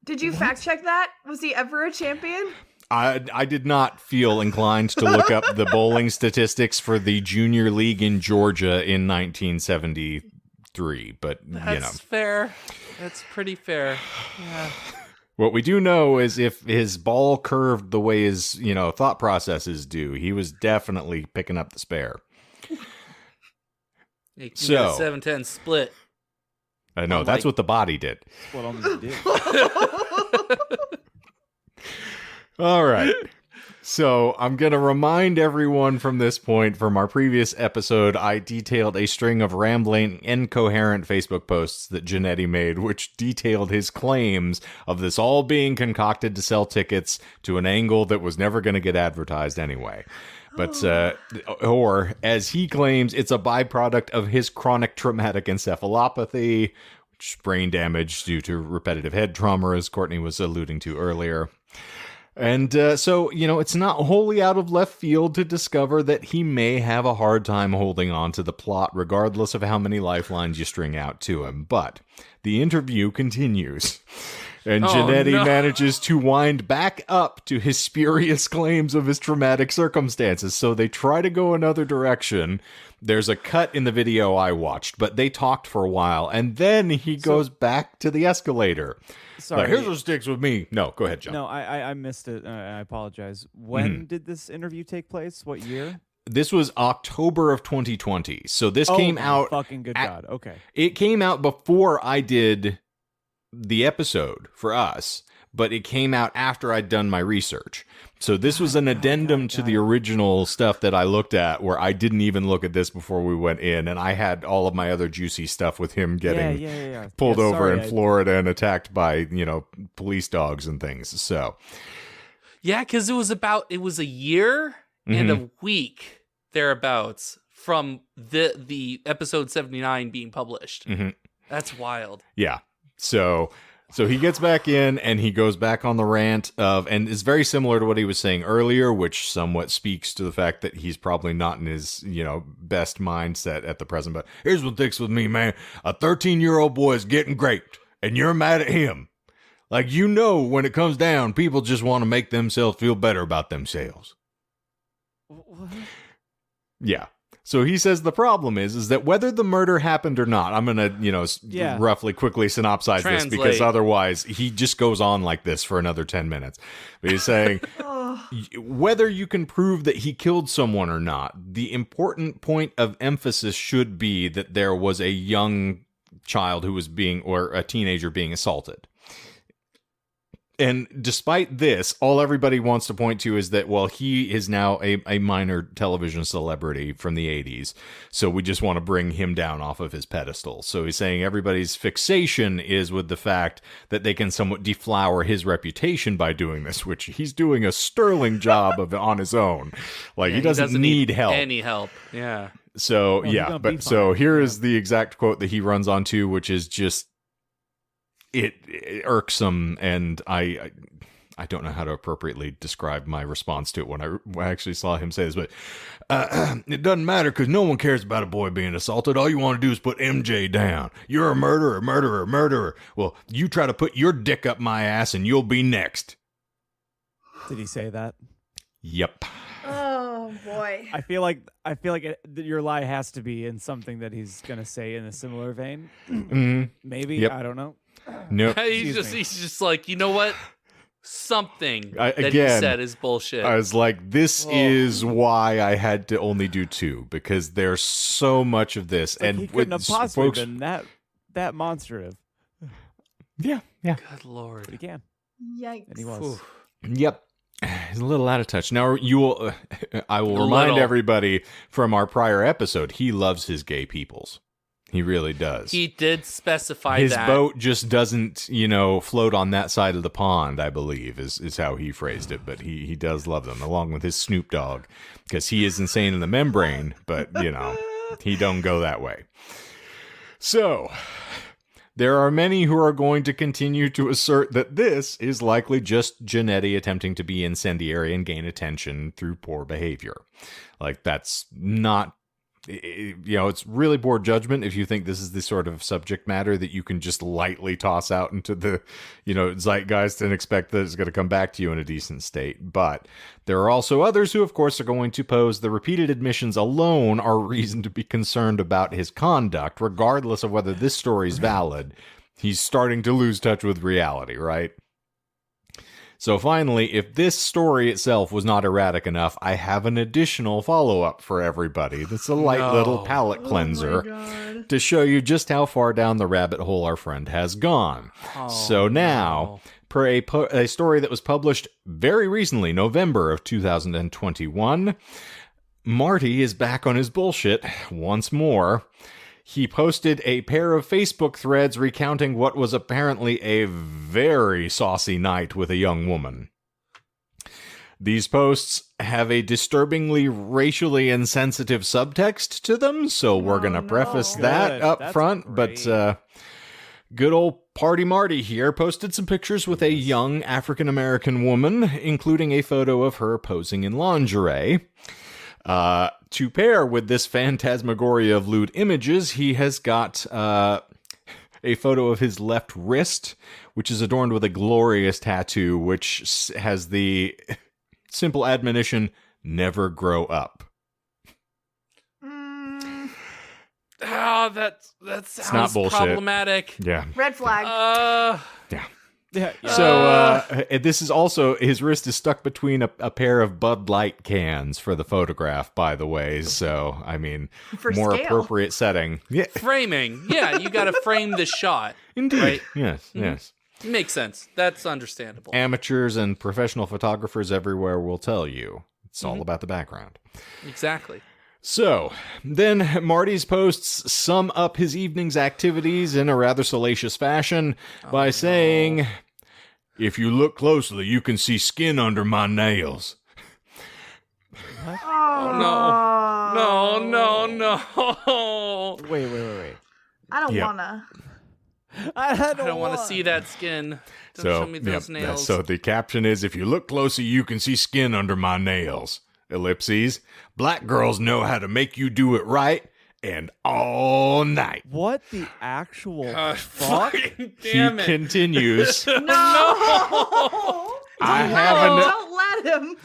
Did you fact check that? Was he ever a champion? I did not feel inclined to look up the bowling statistics for the junior league in Georgia in 1973, but That's you know. fair. That's pretty fair. Yeah. What we do know is if his ball curved the way his, you know, thought processes do, he was definitely picking up the spare. You can get a 7-10 split. No, that's what the body did. What almost did. All right. So I'm going to remind everyone from this point, from our previous episode, I detailed a string of rambling, incoherent Facebook posts that Jannetty made, which detailed his claims of this all being concocted to sell tickets to an angle that was never going to get advertised anyway. But, or as he claims, it's a byproduct of his chronic traumatic encephalopathy, which is brain damage due to repetitive head trauma, as Courtney was alluding to earlier. And so, you know, it's not wholly out of left field to discover that he may have a hard time holding on to the plot, regardless of how many lifelines you string out to him. But the interview continues. And Jannetty manages to wind back up to his spurious claims of his traumatic circumstances. So they try to go another direction. There's a cut in the video I watched, but they talked for a while. And then he goes back to the escalator. Sorry. Like, here's what sticks with me. No, go ahead, John. No, I missed it. I apologize. When did this interview take place? What year? This was October of 2020. So this came out. Fucking good God. Okay. It came out before I did the episode for us, but it came out after I'd done my research. So this was an addendum to the original stuff that I looked at, where I didn't even look at this before we went in, and I had all of my other juicy stuff with him getting pulled over in Florida and attacked by, police dogs and things. So yeah, because it was a year and a week thereabouts from the episode 79 being published. That's wild. Yeah. So he gets back in and he goes back on the rant and it's very similar to what he was saying earlier, which somewhat speaks to the fact that he's probably not in his, best mindset at the present. But here's what sticks with me, man. A 13-year-old boy is getting graped and you're mad at him. Like, when it comes down, people just want to make themselves feel better about themselves. What? Yeah. So he says the problem is that whether the murder happened or not, I'm going to, roughly quickly synopsize this because otherwise he just goes on like this for another 10 minutes. But he's saying whether you can prove that he killed someone or not, the important point of emphasis should be that there was a young child who was or a teenager being assaulted. And despite this, all everybody wants to point to is that, well, he is now a minor television celebrity from the 80s, so we just want to bring him down off of his pedestal. So he's saying everybody's fixation is with the fact that they can somewhat deflower his reputation by doing this, which he's doing a sterling job of on his own. Like, he doesn't need help. Any help, yeah. So, here is the exact quote that he runs onto, which is just... It irksome, and I don't know how to appropriately describe my response to it when I actually saw him say this, but it doesn't matter because no one cares about a boy being assaulted. All you want to do is put MJ down. You're a murderer. Well, you try to put your dick up my ass and you'll be next. Did he say that? Yep. Oh boy. I feel like your lie has to be in something that he's gonna say in a similar vein. Maybe. Yep. I don't know. No, he's just like, you know what? Something that again, he said is bullshit. I was like, this is why I had to only do 2, because there's so much of this, and he couldn't have possibly been that monstrative. Yeah. Good lord, but he can. Yikes! And he was. Yep. He's a little out of touch. Now, I will remind everybody from our prior episode, he loves his gay peoples. He really does. He did specify his that. His boat just doesn't, float on that side of the pond, I believe, is how he phrased it. But he does love them, along with his Snoop Dogg, because he is insane in the membrane, but, he don't go that way. So... there are many who are going to continue to assert that this is likely just Jannetty attempting to be incendiary and gain attention through poor behavior. Like, that's not... it's really poor judgment if you think this is the sort of subject matter that you can just lightly toss out into the, zeitgeist and expect that it's going to come back to you in a decent state. But there are also others who, of course, are going to pose the repeated admissions alone are reason to be concerned about his conduct, regardless of whether this story is valid. He's starting to lose touch with reality, right? So finally, if this story itself was not erratic enough, I have an additional follow-up for everybody. That's a light little palate cleanser to show you just how far down the rabbit hole our friend has gone. So now, per a story that was published very recently, November of 2021, Marty is back on his bullshit once more. He posted a pair of Facebook threads recounting what was apparently a very saucy night with a young woman. These posts have a disturbingly racially insensitive subtext to them, so we're going to preface that up front. Great. But good old Party Marty here posted some pictures with a young African-American woman, including a photo of her posing in lingerie. To pair with this phantasmagoria of lewd images, he has got a photo of his left wrist, which is adorned with a glorious tattoo, which has the simple admonition, never grow up. Oh, that sounds problematic. Yeah. Red flag. Yeah. Yeah. So this is also, his wrist is stuck between a pair of Bud Light cans for the photograph, by the way. So, I mean, for more scale. Appropriate setting. Yeah. Framing. Yeah, you got to frame the shot. Indeed. Right? Yes, yes. Makes sense. That's understandable. Amateurs and professional photographers everywhere will tell you. It's all about the background. Exactly. So, then Marty's posts sum up his evening's activities in a rather salacious fashion by saying, "If you look closely, you can see skin under my nails." Oh, no. Wait. I don't Yep. wanna. I don't want to see that skin. Don't show me those nails. So the caption is, "If you look closely, you can see skin under my nails." Ellipses. "Black girls know how to make you do it right and all night." What the actual fuck? Fucking damn He it. continues, No. Don't let him.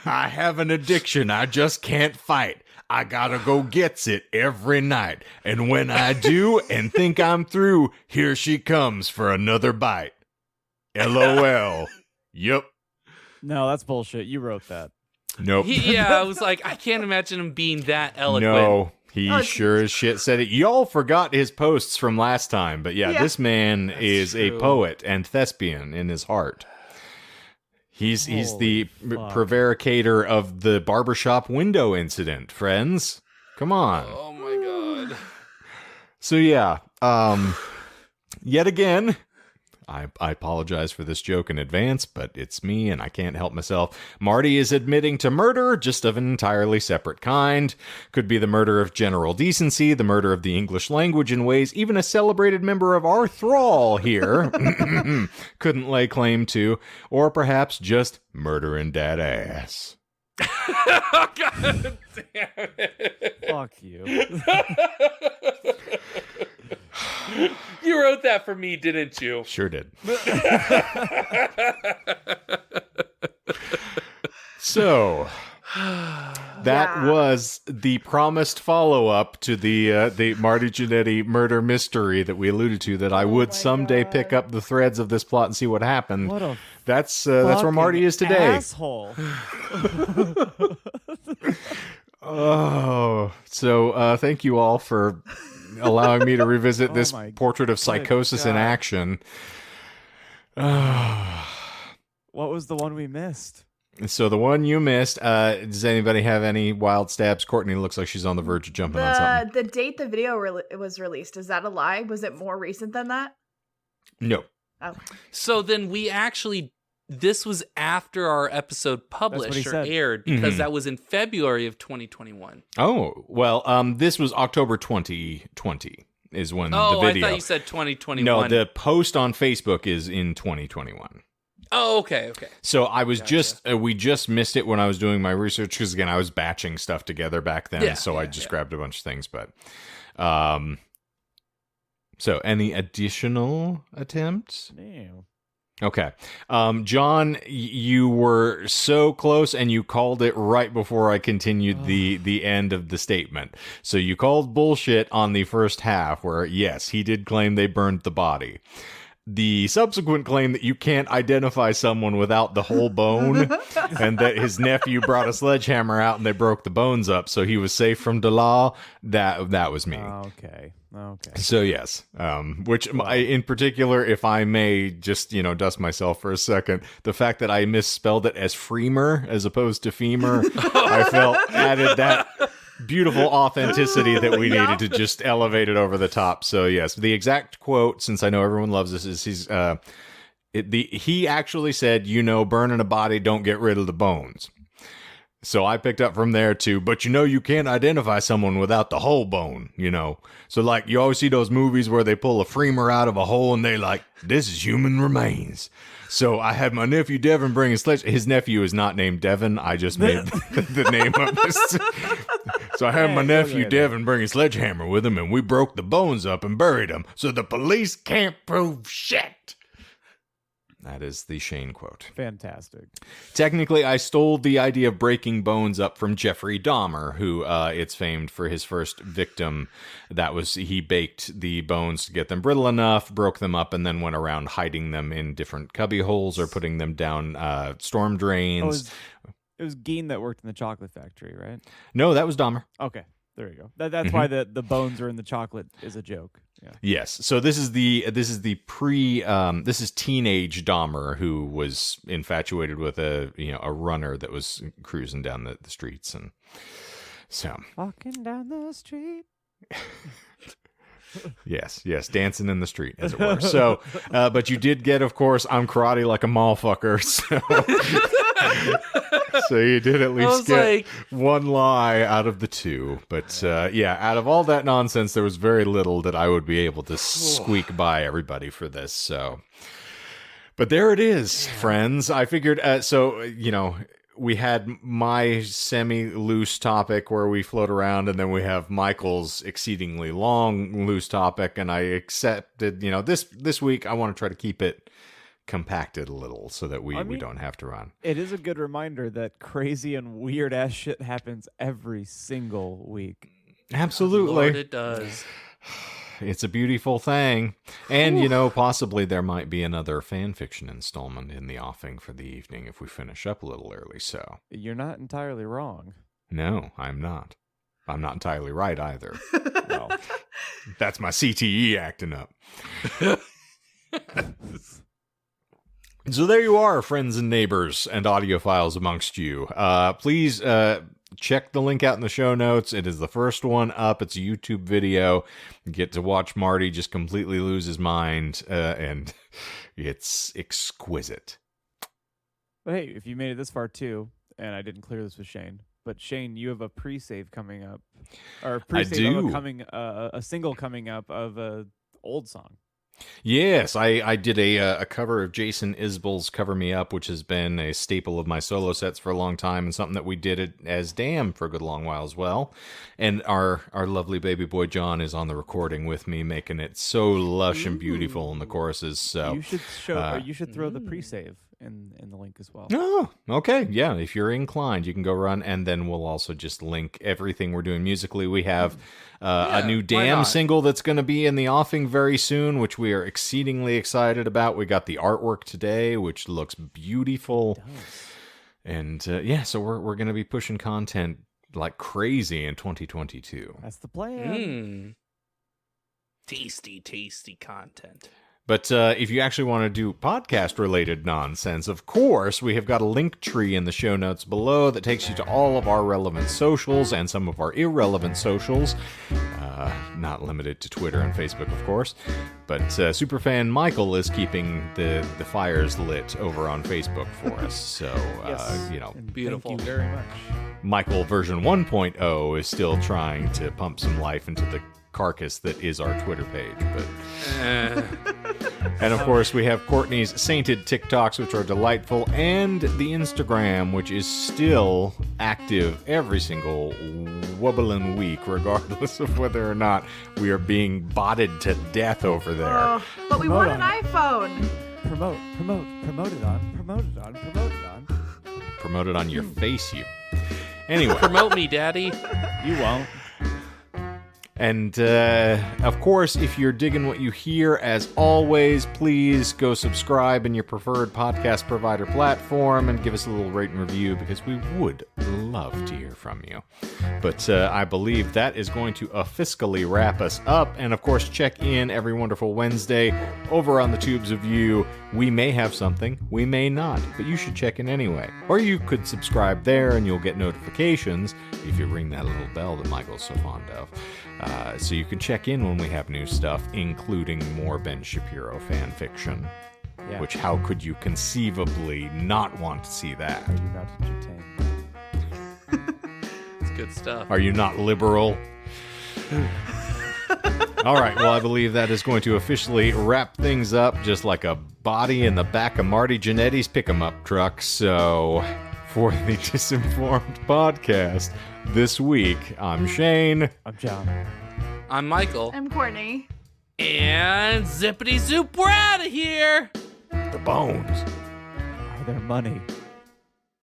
"I have an addiction I just can't fight. I gotta go gets it every night. And when I do and think I'm through, here she comes for another bite. LOL. Yup. No, that's bullshit. You wrote that. Nope. I was like, I can't imagine him being that eloquent. No, he sure as shit said it. Y'all forgot his posts from last time, but yeah. This man is a true. poet and thespian in his heart. He's the prevaricator of the barbershop window incident, friends. Come on. Oh my god. So yeah, yet again, I apologize for this joke in advance, but it's me and I can't help myself. Marty is admitting to murder, just of an entirely separate kind. Could be the murder of general decency, the murder of the English language in ways even a celebrated member of our thrall here couldn't lay claim to, or perhaps just murdering that ass. God damn it. Fuck you. You wrote that for me, didn't you? Sure did. So that was the promised follow-up to the Marty Jannetty murder mystery that we alluded to, that I would someday pick up the threads of this plot and see what happened. What a that's where Marty is today. Asshole. Oh, so thank you all for allowing me to revisit this my portrait of psychosis in God. action. What was the one we missed? So the one you missed, does anybody have any wild stabs? Courtney looks like she's on the verge of jumping on something. The date the video was released, is that a lie? Was it more recent than that? No. Oh. So then this was after our episode published or said. aired, because that was in February of 2021. Oh, well, this was October 2020 is when the Oh, video. I thought you said 2021. No, the post on Facebook is in 2021. Oh, okay. So I was we just missed it when I was doing my research, because again, I was batching stuff together back then. I just grabbed a bunch of things, but, so any additional attempts? Damn. Okay. John, you were so close, and you called it right before I continued the end of the statement. So you called bullshit on the first half, where, yes, he did claim they burned the body. The subsequent claim that you can't identify someone without the whole bone, and that his nephew brought a sledgehammer out and they broke the bones up so he was safe from the law, that was me. Okay. So yes, which in particular, if I may just, dust myself for a second, the fact that I misspelled it as Freemer as opposed to femur, I felt added that beautiful authenticity that we needed to just elevate it over the top. So yes, the exact quote, since I know everyone loves this, is he actually said, burning a body don't get rid of the bones. So I picked up from there too, but you can't identify someone without the whole bone, So like you always see those movies where they pull a femur out of a hole and they like, this is human remains. So I had my nephew Devin bring his nephew is not named Devin. I just made the name of this. So I had my nephew Devin bring a sledgehammer with him, and we broke the bones up and buried them, so the police can't prove shit. That is the Shane quote. Fantastic. Technically, I stole the idea of breaking bones up from Jeffrey Dahmer, who it's famed for his first victim. He baked the bones to get them brittle enough, broke them up, and then went around hiding them in different cubby holes or putting them down storm drains. It was Geen that worked in the chocolate factory, right? No, that was Dahmer. Okay, there you go. That's why the bones are in the chocolate is a joke. Yeah. Yes. So this is teenage Dahmer who was infatuated with a runner that was cruising down the streets, and so walking down the street. Yes, dancing in the street, as it were. So, but you did get, of course, I'm karate like a motherfucker. So you did at least get one lie out of the two. But out of all that nonsense, there was very little that I would be able to squeak by everybody for this. So, but there it is, friends. I figured, we had my semi-loose topic where we float around, and then we have Michael's exceedingly long, loose topic, and I accepted, this week I want to try to keep it compacted a little so that we don't have to run. It is a good reminder that crazy and weird-ass shit happens every single week. Absolutely. Lord, it does. It's a beautiful thing. And, possibly there might be another fan fiction installment in the offing for the evening if we finish up a little early, so. You're not entirely wrong. No, I'm not. I'm not entirely right either. Well, that's my CTE acting up. So there you are, friends and neighbors and audiophiles amongst you. Please check the link out in the show notes. It is the first one up. It's a YouTube video. You get to watch Marty just completely lose his mind, and it's exquisite. But hey, if you made it this far too, and I didn't clear this with Shane, but Shane, you have a pre-save coming up, or a pre-save of a single coming up of a old song. Yes, I did a cover of Jason Isbell's Cover Me Up, which has been a staple of my solo sets for a long time, and something that we did as Damn for a good long while as well. And our lovely baby boy John is on the recording with me, making it so lush and beautiful in the choruses. So you should you should throw the pre-save in the link as well. Oh, okay. Yeah, if you're inclined, you can go run, and then we'll also just link everything we're doing musically. We have a new Damn single that's going to be in the offing very soon, which we are exceedingly excited about. We got the artwork today, which looks beautiful. And so we're going to be pushing content like crazy in 2022. That's the plan. Tasty content. But if you actually want to do podcast-related nonsense, of course, we have got a link tree in the show notes below that takes you to all of our relevant socials and some of our irrelevant socials. Not limited to Twitter and Facebook, of course. But Superfan Michael is keeping the fires lit over on Facebook for us. So, yes. Beautiful. Thank you very much. Michael version 1.0 is still trying to pump some life into the carcass that is our Twitter page. But and of course we have Courtney's sainted TikToks, which are delightful, and the Instagram, which is still active every single wobbling week, regardless of whether or not we are being botted to death over there. But we want an iPhone. Promote it on. Promote it on your face, you. Anyway. Promote me, Daddy. You won't. And, of course, if you're digging what you hear, as always, please go subscribe in your preferred podcast provider platform and give us a little rate and review, because we would love to hear from you. But I believe that is going to fiscally wrap us up. And, of course, check in every wonderful Wednesday over on the Tubes of You. We may have something, we may not, but you should check in anyway. Or you could subscribe there and you'll get notifications if you ring that little bell that Michael's so fond of. So you can check in when we have new stuff, including more Ben Shapiro fan fiction. Yeah. Which, how could you conceivably not want to see that? Are you not entertained? It's good stuff. Are you not liberal? All right, well, I believe that is going to officially wrap things up, just like a body in the back of Marty Jannetty's pick-em-up truck. So, for the Disinformed podcast this week, I'm Shane. I'm John. I'm Michael. I'm Courtney. And zippity zoop, we're out of here. The bones. Are there money?